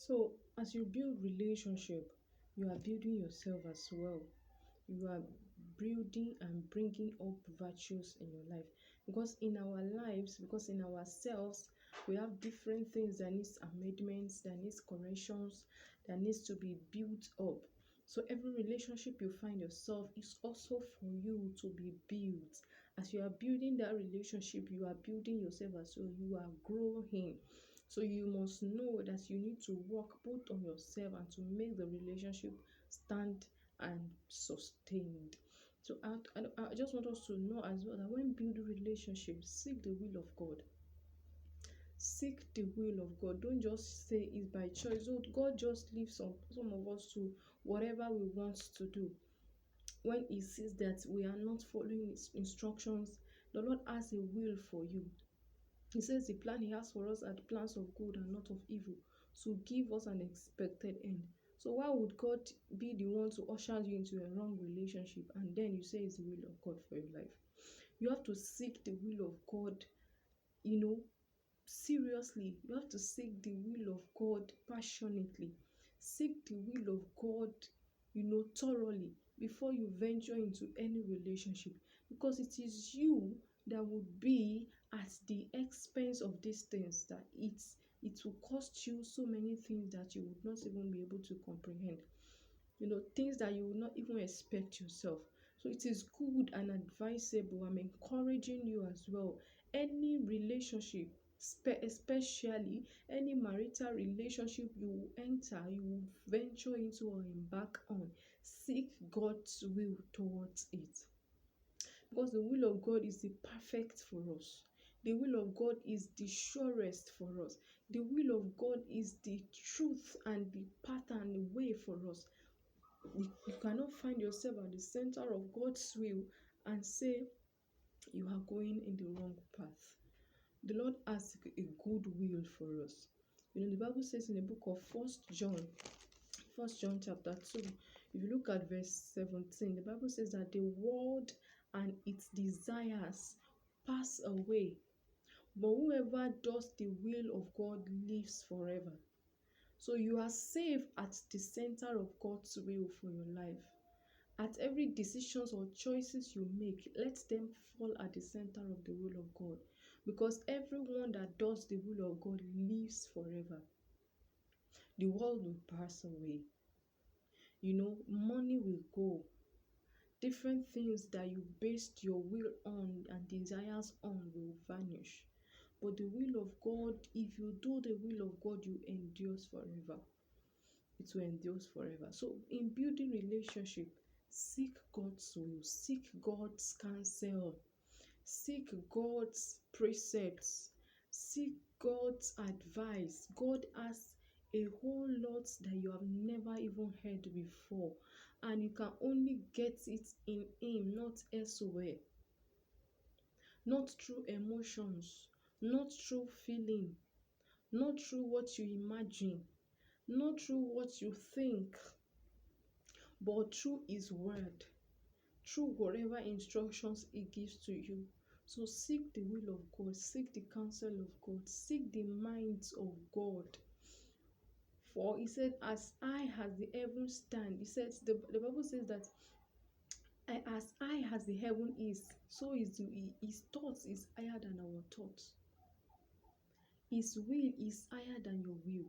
So, as you build relationship, you are building yourself as well. You are building and bringing up virtues in your life. Because in our lives, because in ourselves, we have different things that needs amendments, that needs corrections, that needs to be built up. So every relationship you find yourself is also for you to be built. As you are building that relationship, you are building yourself as well. You are growing. So you must know that you need to work both on yourself and to make the relationship stand and sustained. So I just want us to know as well that when building relationships, seek the will of God. Seek the will of God. Don't just say it's by choice. So God just leaves some of us to whatever we want to do. When He sees that we are not following His instructions, the Lord has a will for you. He says the plan He has for us are the plans of good and not of evil, to give us an expected end. So why would God be the one to usher you into a wrong relationship and then you say it's the will of God for your life? You have to seek the will of God, you know, seriously. You have to seek the will of God passionately. Seek the will of God, thoroughly before you venture into any relationship, because it is you that would be at the expense of these things, that it will cost you so many things that you would not even be able to comprehend, things that you would not even expect yourself. So it is good and advisable. I'm encouraging you as well. Any relationship, especially any marital relationship you will enter, you will venture into or embark on, seek God's will towards it. Because the will of God is the perfect for us. The will of God is the surest for us. The will of God is the truth and the path and the way for us. You cannot find yourself at the center of God's will and say you are going in the wrong path. The Lord has a good will for us. The Bible says in the book of First John chapter 2, if you look at verse 17, the Bible says that the world and its desires pass away, but whoever does the will of God lives forever. So you are safe at the center of God's will for your life. At every decisions or choices you make, let them fall at the center of the will of God. Because everyone that does the will of God lives forever. The world will pass away. Money will go. Different things that you based your will on and desires on will vanish. But the will of God, if you do the will of God, you endures forever. It will endure forever. So in building relationship, seek God's will, seek God's counsel, seek God's precepts, seek God's advice. God has a whole lot that you have never even heard before, and you can only get it in Him, not elsewhere. Not through emotions, not through feeling, not through what you imagine, not through what you think, but through His word, through whatever instructions He gives to you. So seek the will of God, seek the counsel of God, seek the minds of God. For He said, as high as the heavens stand, He says, the Bible says that as high as the heaven is, so is His thoughts is higher than our thoughts. His will is higher than your will.